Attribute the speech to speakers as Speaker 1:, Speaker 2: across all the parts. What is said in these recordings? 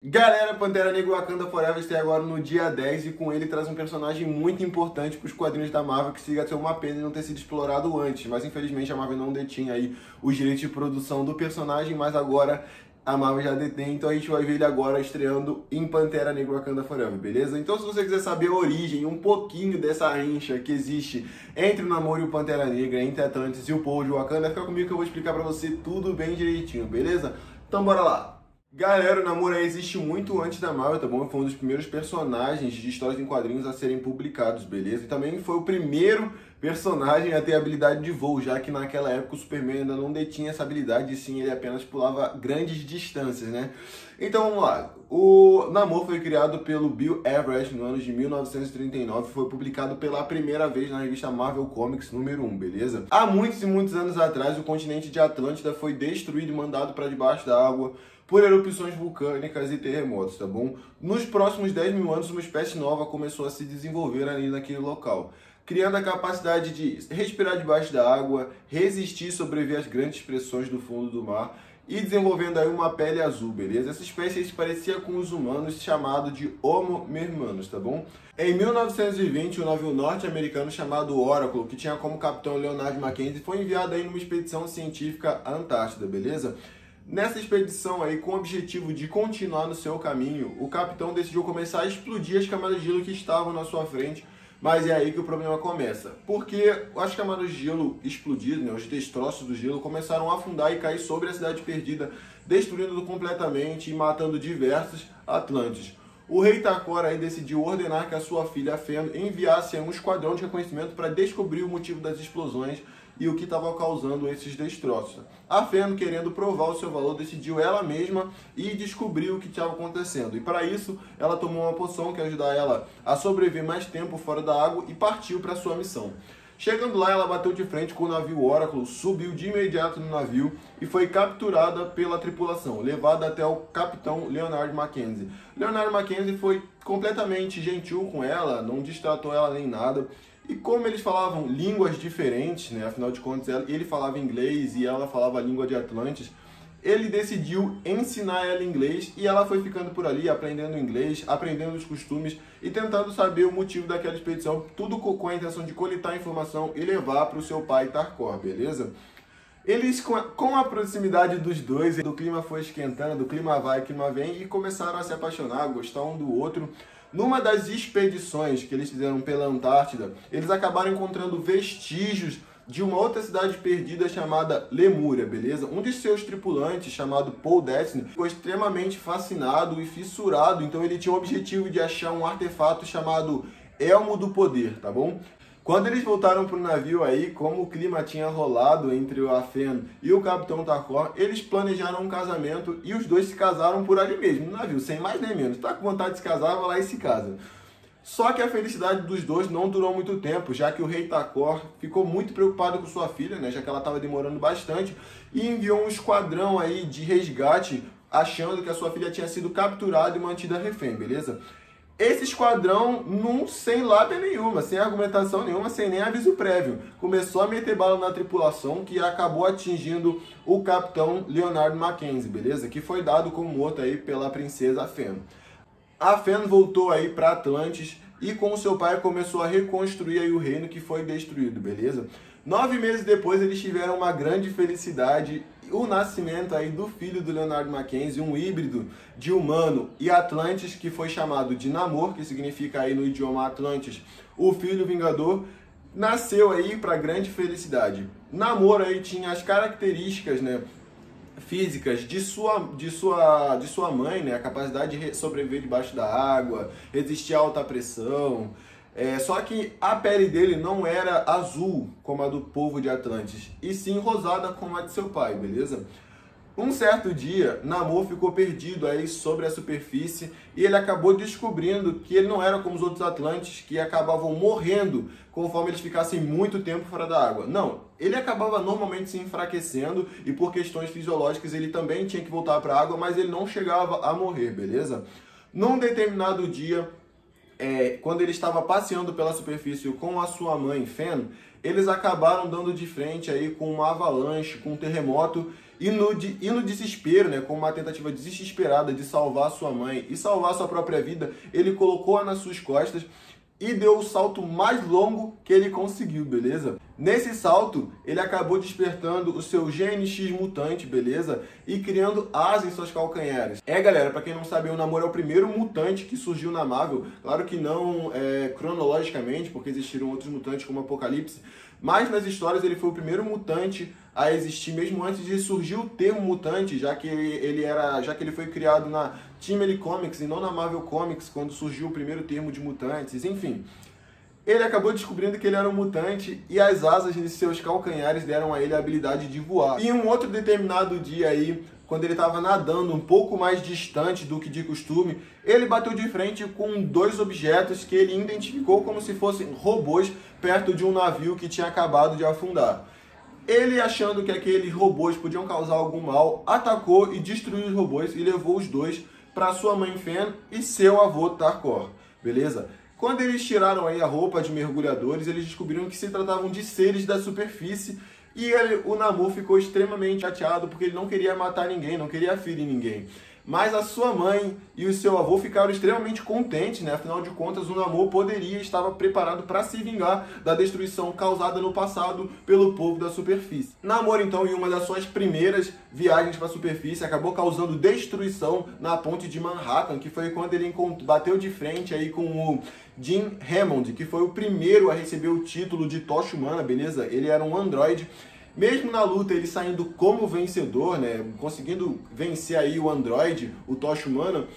Speaker 1: Galera, Pantera Negra Wakanda Forever está agora no dia 10 e com ele traz um personagem muito importante para os quadrinhos da Marvel que chega a ser uma pena não ter sido explorado antes, mas infelizmente a Marvel não detinha aí os direitos de produção do personagem, mas agora a Marvel já detém, então a gente vai ver ele agora estreando em Pantera Negra Wakanda Forever, beleza? Então se você quiser saber a origem, um pouquinho dessa rincha que existe entre o Namor e o Pantera Negra, entre Atlantis e o povo de Wakanda, fica comigo que eu vou explicar para você tudo bem direitinho, beleza? Então bora lá! Galera, o Namor existe muito antes da Marvel, tá bom? Foi um dos primeiros personagens de histórias em quadrinhos a serem publicados, beleza? E também foi o primeiro personagem a ter habilidade de voo, já que naquela época o Superman ainda não detinha essa habilidade, e sim ele apenas pulava grandes distâncias, né? Então vamos lá. O Namor foi criado pelo Bill Everett no ano de 1939 e foi publicado pela primeira vez na revista Marvel Comics número 1, beleza? Há muitos e muitos anos atrás, o continente de Atlântida foi destruído e mandado para debaixo da água por erupções vulcânicas e terremotos, tá bom? Nos próximos 10 mil anos, uma espécie nova começou a se desenvolver ali naquele local, criando a capacidade de respirar debaixo da água, resistir e sobreviver às grandes pressões do fundo do mar e desenvolvendo aí uma pele azul, beleza? Essa espécie se parecia com os humanos, chamado de Homo mermanus, tá bom? Em 1920, um navio norte-americano chamado Oracle, que tinha como capitão Leonard Mackenzie, foi enviado aí numa expedição científica à Antártida, beleza? Nessa expedição aí, com o objetivo de continuar no seu caminho, o capitão decidiu começar a explodir as camadas de gelo que estavam na sua frente, mas é aí que o problema começa. Porque as camadas de gelo explodidas, né, os destroços do gelo, começaram a afundar e cair sobre a cidade perdida, destruindo completamente e matando diversos atlantes. O rei Takor aí decidiu ordenar que a sua filha Fen enviasse um esquadrão de reconhecimento para descobrir o motivo das explosões e o que estava causando esses destroços. A Fen, querendo provar o seu valor, decidiu ela mesma ir descobrir o que estava acontecendo. E para isso, ela tomou uma poção que ia ajudar ela a sobreviver mais tempo fora da água e partiu para sua missão. Chegando lá, ela bateu de frente com o navio Oracle, subiu de imediato no navio e foi capturada pela tripulação, levada até o capitão Leonard Mackenzie. Leonard Mackenzie foi completamente gentil com ela, não destratou ela nem nada. E como eles falavam línguas diferentes, né, afinal de contas ele falava inglês e ela falava a língua de Atlantis, ele decidiu ensinar ela inglês e ela foi ficando por ali, aprendendo inglês, aprendendo os costumes e tentando saber o motivo daquela expedição, tudo com a intenção de coletar informação e levar para o seu pai Takor, beleza? Eles, com a proximidade dos dois, o clima foi esquentando, o clima vai, o clima vem, e começaram a se apaixonar, a gostar um do outro. Numa das expedições que eles fizeram pela Antártida, eles acabaram encontrando vestígios de uma outra cidade perdida chamada Lemúria, beleza? Um de seus tripulantes, chamado Paul Destiny, ficou extremamente fascinado e fissurado, então ele tinha o objetivo de achar um artefato chamado Elmo do Poder, tá bom? Quando eles voltaram para o navio aí, como o clima tinha rolado entre a Fen e o Capitão Takor, eles planejaram um casamento e os dois se casaram por ali mesmo, no navio, sem mais nem menos. Tá com vontade de se casar, vai lá e se casa. Só que a felicidade dos dois não durou muito tempo, já que o rei Takor ficou muito preocupado com sua filha, né, já que ela estava demorando bastante, e enviou um esquadrão aí de resgate, achando que a sua filha tinha sido capturada e mantida refém, beleza? Esse esquadrão, sem lábia nenhuma, sem argumentação nenhuma, sem nem aviso prévio, começou a meter bala na tripulação, que acabou atingindo o capitão Leonard Mackenzie, beleza? Que foi dado como morto aí pela princesa Fen. A Fen voltou aí para Atlantis e com seu pai começou a reconstruir aí o reino que foi destruído, beleza? 9 meses depois eles tiveram uma grande felicidade, o nascimento aí do filho do Leonard Mackenzie, um híbrido de humano e Atlantis, que foi chamado de Namor, que significa aí no idioma Atlantis, o filho vingador, nasceu aí para grande felicidade. Namor aí tinha as características, né, físicas de sua mãe, né, a capacidade de sobreviver debaixo da água, resistir a alta pressão. Só que a pele dele não era azul, como a do povo de Atlantis, e sim rosada, como a de seu pai, beleza? Um certo dia, Namor ficou perdido aí sobre a superfície e ele acabou descobrindo que ele não era como os outros Atlantes, que acabavam morrendo conforme eles ficassem muito tempo fora da água. Não, ele acabava normalmente se enfraquecendo e por questões fisiológicas ele também tinha que voltar para a água, mas ele não chegava a morrer, beleza? Num determinado dia, quando ele estava passeando pela superfície com a sua mãe, Fen, eles acabaram dando de frente aí com uma avalanche, com um terremoto, e no desespero, né, com uma tentativa desesperada de salvar sua mãe e salvar sua própria vida, ele colocou-a nas suas costas e deu o salto mais longo que ele conseguiu, beleza? Nesse salto, ele acabou despertando o seu GNX mutante, beleza? E criando asas em suas calcanhares. Galera, pra quem não sabe, o Namor é o primeiro mutante que surgiu na Marvel. Claro que não cronologicamente, porque existiram outros mutantes como Apocalipse, mas nas histórias ele foi o primeiro mutante a existir, mesmo antes de surgir o termo mutante, já que ele foi criado na Timely Comics e não na Marvel Comics, quando surgiu o primeiro termo de mutantes, enfim. Ele acabou descobrindo que ele era um mutante e as asas de seus calcanhares deram a ele a habilidade de voar. E um outro determinado dia aí, quando ele estava nadando um pouco mais distante do que de costume, ele bateu de frente com dois objetos que ele identificou como se fossem robôs perto de um navio que tinha acabado de afundar. Ele, achando que aqueles robôs podiam causar algum mal, atacou e destruiu os robôs e levou os dois para sua mãe Fen e seu avô Tarkor, beleza? Quando eles tiraram aí a roupa de mergulhadores, eles descobriram que se tratavam de seres da superfície e o Namor ficou extremamente chateado porque ele não queria matar ninguém, não queria ferir ninguém. Mas a sua mãe e o seu avô ficaram extremamente contentes, né? Afinal de contas, o Namor estava preparado para se vingar da destruição causada no passado pelo povo da superfície. Namor, então, em uma das suas primeiras viagens para a superfície, acabou causando destruição na ponte de Manhattan, que foi quando ele bateu de frente aí com o Jim Hammond, que foi o primeiro a receber o título de Tocha Humana, beleza? Ele era um androide. Mesmo na luta, ele saindo como vencedor, né, conseguindo vencer aí o androide, o Tocha Humana,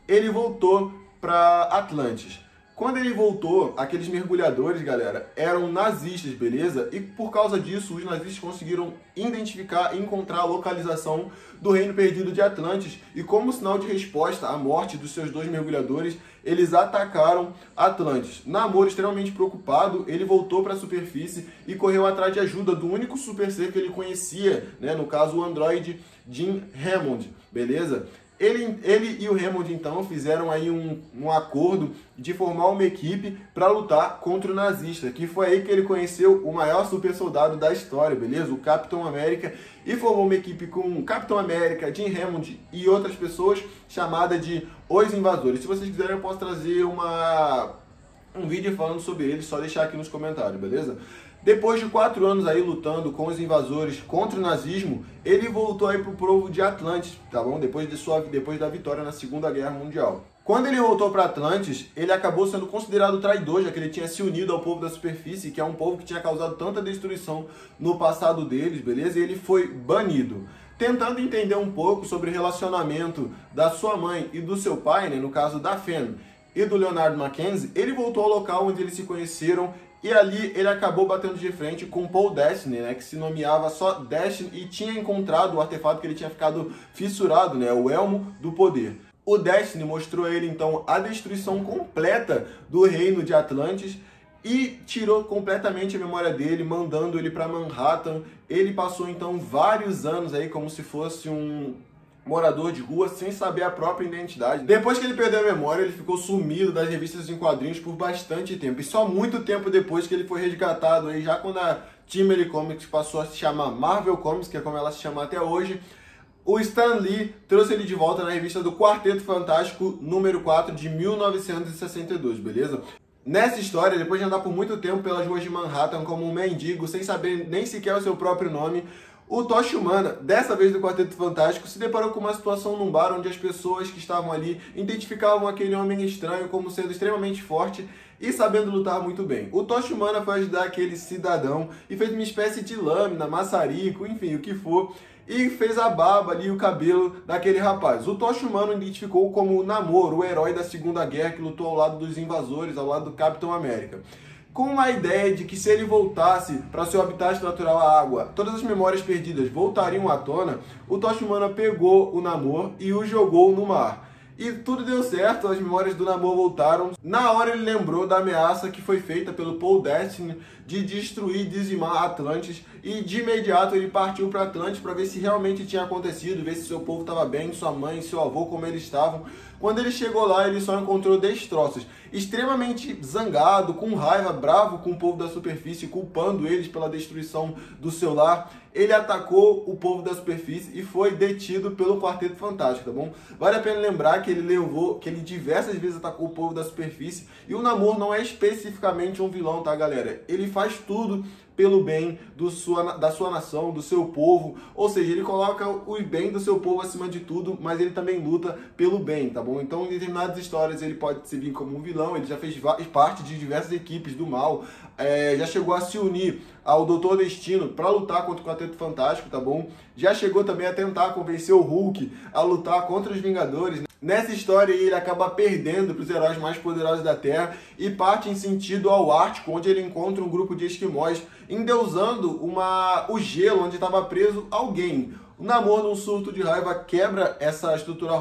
Speaker 1: ele voltou para Atlantis. Quando ele voltou, aqueles mergulhadores, galera, eram nazistas, beleza? E por causa disso, os nazistas conseguiram identificar e encontrar a localização do Reino Perdido de Atlantis. E como sinal de resposta à morte dos seus dois mergulhadores, eles atacaram Atlantis. Namor, extremamente preocupado, ele voltou para a superfície e correu atrás de ajuda do único super ser que ele conhecia, né? No caso, o androide Jim Hammond, beleza? Ele e o Hammond, então, fizeram aí um acordo de formar uma equipe para lutar contra o nazista, que foi aí que ele conheceu o maior super soldado da história, beleza? O Capitão América, e formou uma equipe com o Capitão América, Jim Hammond e outras pessoas, chamada de Os Invasores. Se vocês quiserem, eu posso trazer um vídeo falando sobre eles, só deixar aqui nos comentários, beleza? Depois de 4 anos aí lutando com os invasores contra o nazismo, ele voltou aí pro povo de Atlantis, tá bom? Depois da vitória na Segunda Guerra Mundial. Quando ele voltou para Atlantis, ele acabou sendo considerado traidor, já que ele tinha se unido ao povo da superfície, que é um povo que tinha causado tanta destruição no passado deles, beleza? E ele foi banido. Tentando entender um pouco sobre o relacionamento da sua mãe e do seu pai, né, no caso da Fen e do Leonard Mackenzie, ele voltou ao local onde eles se conheceram. E ali ele acabou batendo de frente com Paul Destiny, né, que se nomeava só Destiny e tinha encontrado o artefato que ele tinha ficado fissurado, né, o Elmo do Poder. O Destiny mostrou a ele então a destruição completa do reino de Atlantis e tirou completamente a memória dele, mandando ele para Manhattan. Ele passou então vários anos aí como se fosse um morador de rua, sem saber a própria identidade. Depois que ele perdeu a memória, ele ficou sumido das revistas em quadrinhos por bastante tempo. E só muito tempo depois que ele foi resgatado, aí, já quando a Timely Comics passou a se chamar Marvel Comics, que é como ela se chama até hoje, o Stan Lee trouxe ele de volta na revista do Quarteto Fantástico número 4 de 1962, beleza? Nessa história, depois de andar por muito tempo pelas ruas de Manhattan como um mendigo, sem saber nem sequer o seu próprio nome, o Tocha Humana, dessa vez do Quarteto Fantástico, se deparou com uma situação num bar onde as pessoas que estavam ali identificavam aquele homem estranho como sendo extremamente forte e sabendo lutar muito bem. O Tocha Humana foi ajudar aquele cidadão e fez uma espécie de lâmina, maçarico, enfim, o que for, e fez a barba ali, o cabelo daquele rapaz. O Tocha Humana identificou como o Namor, o herói da Segunda Guerra que lutou ao lado dos invasores, ao lado do Capitão América. Com a ideia de que se ele voltasse para seu habitat natural, a água, todas as memórias perdidas voltariam à tona, o Tocha Humana pegou o Namor e o jogou no mar. E tudo deu certo, as memórias do Namor voltaram. Na hora ele lembrou da ameaça que foi feita pelo Paul Destiny de destruir e dizimar Atlantis. E de imediato ele partiu para Atlantis para ver se realmente tinha acontecido, ver se seu povo estava bem, sua mãe, seu avô, como eles estavam. Quando ele chegou lá, ele só encontrou destroços. Extremamente zangado, com raiva, bravo com o povo da superfície, culpando eles pela destruição do seu lar, ele atacou o povo da superfície e foi detido pelo Quarteto Fantástico, tá bom? Vale a pena lembrar que ele diversas vezes atacou o povo da superfície, e o Namor não é especificamente um vilão, tá, galera? Ele faz tudo pelo bem da sua nação, do seu povo, ou seja, ele coloca o bem do seu povo acima de tudo, mas ele também luta pelo bem, tá bom? Então, em determinadas histórias, ele pode se vir como um vilão, ele já fez parte de diversas equipes do mal, já chegou a se unir ao Doutor Destino para lutar contra o Quarteto Fantástico, tá bom? Já chegou também a tentar convencer o Hulk a lutar contra os Vingadores, né? Nessa história ele acaba perdendo para os heróis mais poderosos da Terra e parte em sentido ao Ártico, onde ele encontra um grupo de esquimós endeusando o gelo onde estava preso alguém. O Namor, num surto de raiva, quebra essa estrutura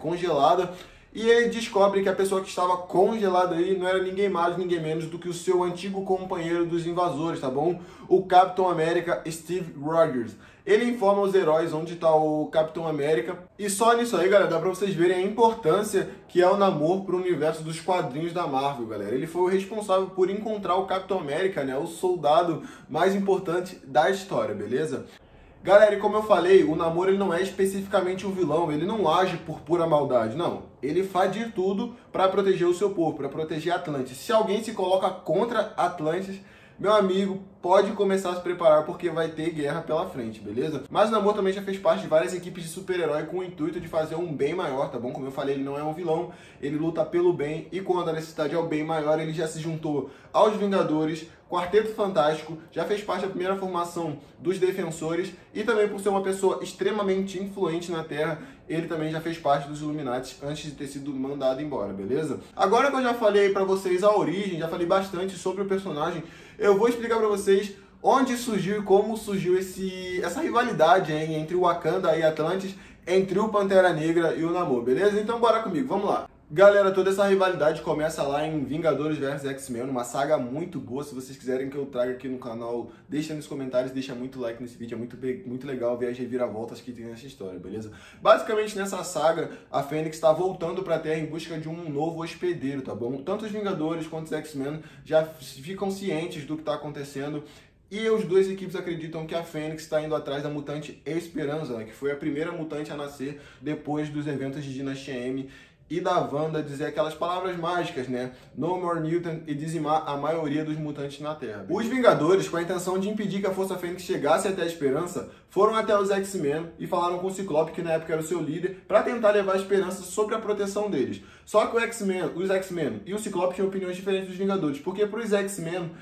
Speaker 1: congelada e ele descobre que a pessoa que estava congelada aí não era ninguém mais, ninguém menos do que o seu antigo companheiro dos invasores, tá bom? O Capitão América Steve Rogers. Ele informa os heróis onde está o Capitão América. E só nisso aí, galera, dá pra vocês verem a importância que é o Namor pro universo dos quadrinhos da Marvel, galera. Ele foi o responsável por encontrar o Capitão América, né? O soldado mais importante da história, beleza? Galera, e como eu falei, o Namor ele não é especificamente um vilão, ele não age por pura maldade, não. Ele faz de tudo para proteger o seu povo, para proteger Atlantis. Se alguém se coloca contra Atlantis, meu amigo, pode começar a se preparar porque vai ter guerra pela frente, beleza? Mas o Namor também já fez parte de várias equipes de super-herói com o intuito de fazer um bem maior, tá bom? Como eu falei, ele não é um vilão, ele luta pelo bem e quando a necessidade é o bem maior, ele já se juntou aos Vingadores, Quarteto Fantástico, já fez parte da primeira formação dos Defensores e também por ser uma pessoa extremamente influente na Terra, ele também já fez parte dos Illuminati antes de ter sido mandado embora, beleza? Agora que eu já falei pra vocês a origem, já falei bastante sobre o personagem, eu vou explicar pra vocês onde surgiu e como surgiu essa rivalidade entre o Wakanda e Atlantis, entre o Pantera Negra e o Namor, beleza? Então bora comigo, vamos lá. Galera, toda essa rivalidade começa lá em Vingadores vs X-Men, uma saga muito boa. Se vocês quiserem que eu traga aqui no canal, deixa nos comentários, deixa muito like nesse vídeo, é muito legal ver as reviravoltas que tem nessa história, beleza? Basicamente, nessa saga, a Fênix está voltando para a Terra em busca de um novo hospedeiro, tá bom? Tanto os Vingadores quanto os X-Men já ficam cientes do que está acontecendo. E as duas equipes acreditam que a Fênix está indo atrás da mutante Esperança, né, que foi a primeira mutante a nascer depois dos eventos de Dinastia M, e da Wanda dizer aquelas palavras mágicas, né? No More Mutant, e dizimar a maioria dos mutantes na Terra. Os Vingadores, com a intenção de impedir que a Força Fênix chegasse até a Esperança, foram até os X-Men e falaram com o Ciclope, que na época era o seu líder, para tentar levar a Esperança sobre a proteção deles. Só que os X-Men e o Ciclope tinham opiniões diferentes dos Vingadores, porque para os X-Men,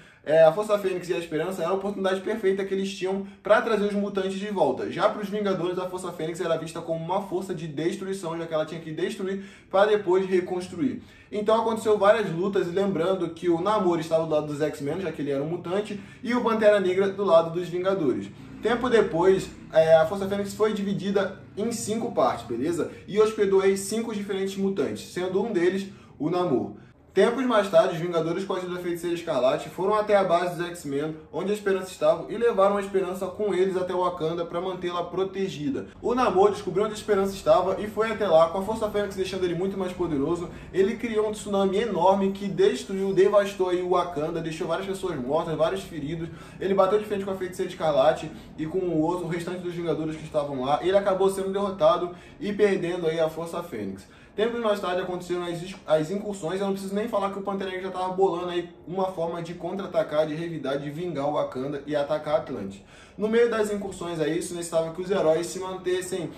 Speaker 1: a Força Fênix e a Esperança era a oportunidade perfeita que eles tinham para trazer os mutantes de volta. Já para os Vingadores, a Força Fênix era vista como uma força de destruição, já que ela tinha que destruir para depois reconstruir. Então aconteceu várias lutas, lembrando que o Namor estava do lado dos X-Men, já que ele era um mutante, e o Pantera Negra do lado dos Vingadores. Tempo depois, a Força Fênix foi dividida em 5 partes, beleza? E hospedou aí 5 diferentes mutantes, sendo um deles o Namor. Tempos mais tarde, os Vingadores com a ajuda da Feiticeira Escarlate foram até a base dos X-Men, onde a Esperança estava, e levaram a Esperança com eles até Wakanda para mantê-la protegida. O Namor descobriu onde a Esperança estava e foi até lá, com a Força Fênix deixando ele muito mais poderoso. Ele criou um tsunami enorme que destruiu, devastou aí o Wakanda, deixou várias pessoas mortas, vários feridos. Ele bateu de frente com a Feiticeira Escarlate e com o restante dos Vingadores que estavam lá. Ele acabou sendo derrotado e perdendo aí a Força Fênix. Tempos mais tarde aconteceram as incursões. Eu não preciso nem falar que o Pantera Negra já estava bolando aí uma forma de contra-atacar, de revidar, de vingar o Wakanda e atacar a Atlantis. No meio das incursões aí, isso necessitava que os heróis se mantessem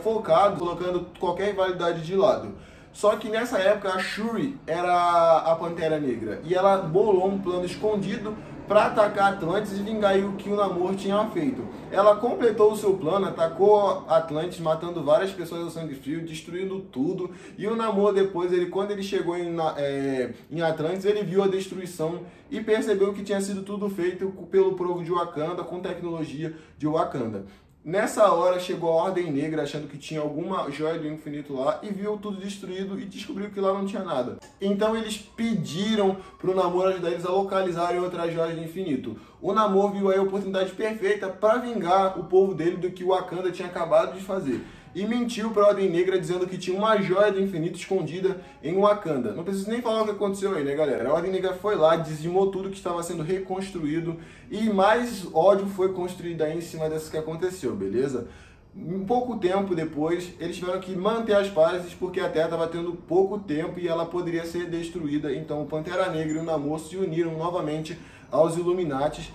Speaker 1: focados, colocando qualquer rivalidade de lado. Só que nessa época a Shuri era a Pantera Negra e ela bolou um plano escondido para atacar Atlantis e vingar o que o Namor tinha feito. Ela completou o seu plano, atacou Atlantis, matando várias pessoas ao sangue frio, destruindo tudo. E o Namor depois, quando ele chegou em Atlantis, ele viu a destruição e percebeu que tinha sido tudo feito pelo povo de Wakanda, com tecnologia de Wakanda. Nessa hora chegou a Ordem Negra achando que tinha alguma joia do infinito lá e viu tudo destruído e descobriu que lá não tinha nada. Então eles pediram pro Namor ajudar eles a localizarem outras joias do infinito. O Namor viu aí a oportunidade perfeita para vingar o povo dele do que o Wakanda tinha acabado de fazer. E mentiu para a Ordem Negra dizendo que tinha uma joia do infinito escondida em Wakanda. Não preciso nem falar o que aconteceu aí, né, galera? A Ordem Negra foi lá, dizimou tudo que estava sendo reconstruído e mais ódio foi construído aí em cima disso que aconteceu, beleza? Um pouco tempo depois, eles tiveram que manter as pazes porque a Terra estava tendo pouco tempo e ela poderia ser destruída. Então o Pantera Negra e o Namor se uniram novamente aos Illuminates.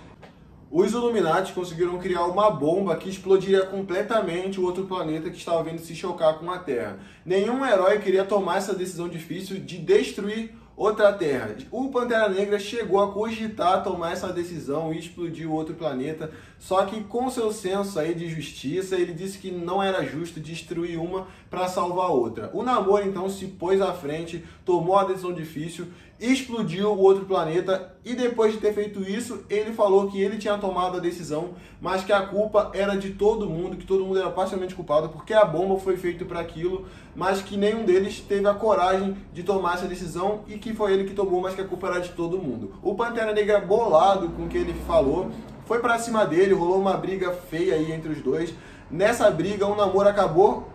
Speaker 1: Os Illuminati conseguiram criar uma bomba que explodiria completamente o outro planeta que estava vindo se chocar com a Terra. Nenhum herói queria tomar essa decisão difícil de destruir outra Terra. O Pantera Negra chegou a cogitar tomar essa decisão e explodir o outro planeta, só que com seu senso aí de justiça, ele disse que não era justo destruir uma para salvar a outra. O Namor então se pôs à frente, tomou a decisão difícil, explodiu o outro planeta e depois de ter feito isso, ele falou que ele tinha tomado a decisão, mas que a culpa era de todo mundo, que todo mundo era parcialmente culpado porque a bomba foi feita para aquilo, mas que nenhum deles teve a coragem de tomar essa decisão e que foi ele que tomou, mas que a culpa era de todo mundo. O Pantera Negra, bolado com o que ele falou, foi pra cima dele, rolou uma briga feia aí entre os dois. Nessa briga, o Namor acabou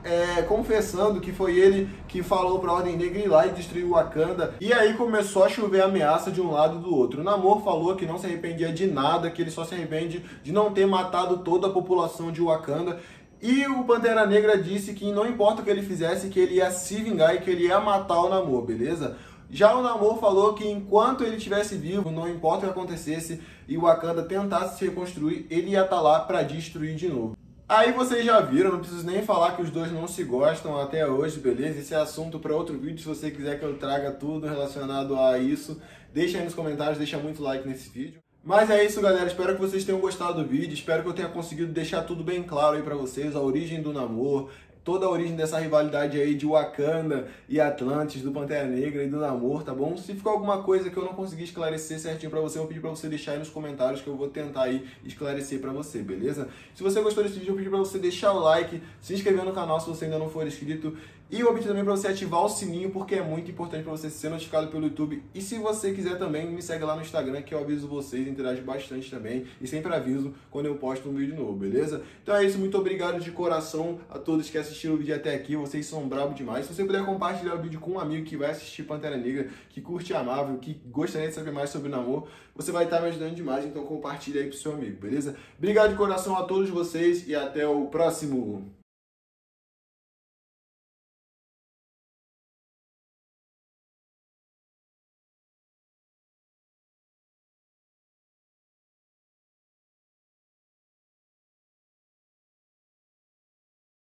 Speaker 1: confessando que foi ele que falou pra Ordem Negra ir lá e destruir o Wakanda. E aí começou a chover ameaça de um lado e do outro. O Namor falou que não se arrependia de nada, que ele só se arrepende de não ter matado toda a população de Wakanda. E o Pantera Negra disse que não importa o que ele fizesse, que ele ia se vingar e que ele ia matar o Namor, beleza? Já o Namor falou que enquanto ele estivesse vivo, não importa o que acontecesse e o Wakanda tentasse se reconstruir, ele ia estar lá para destruir de novo. Aí vocês já viram, não preciso nem falar que os dois não se gostam até hoje, beleza? Esse é assunto para outro vídeo, se você quiser que eu traga tudo relacionado a isso, deixa aí nos comentários, deixa muito like nesse vídeo. Mas é isso, galera, espero que vocês tenham gostado do vídeo, espero que eu tenha conseguido deixar tudo bem claro aí para vocês, a origem do Namor, toda a origem dessa rivalidade aí de Wakanda e Atlantis, do Pantera Negra e do Namor, tá bom? Se ficou alguma coisa que eu não consegui esclarecer certinho pra você, eu vou pedir pra você deixar aí nos comentários que eu vou tentar aí esclarecer pra você, beleza? Se você gostou desse vídeo, eu pedi pra você deixar o like, se inscrever no canal se você ainda não for inscrito e eu pedi também pra você ativar o sininho porque é muito importante pra você ser notificado pelo YouTube. E se você quiser também, me segue lá no Instagram que eu aviso vocês, interajo bastante também e sempre aviso quando eu posto um vídeo novo, beleza? Então é isso, muito obrigado de coração a todos que assistiram o vídeo até aqui, vocês são bravos demais. Se você puder compartilhar o vídeo com um amigo que vai assistir Pantera Negra, que curte a Marvel, que gostaria de saber mais sobre o Namor, você vai estar me ajudando demais, então compartilha aí pro seu amigo, beleza? Obrigado de coração a todos vocês e até o próximo!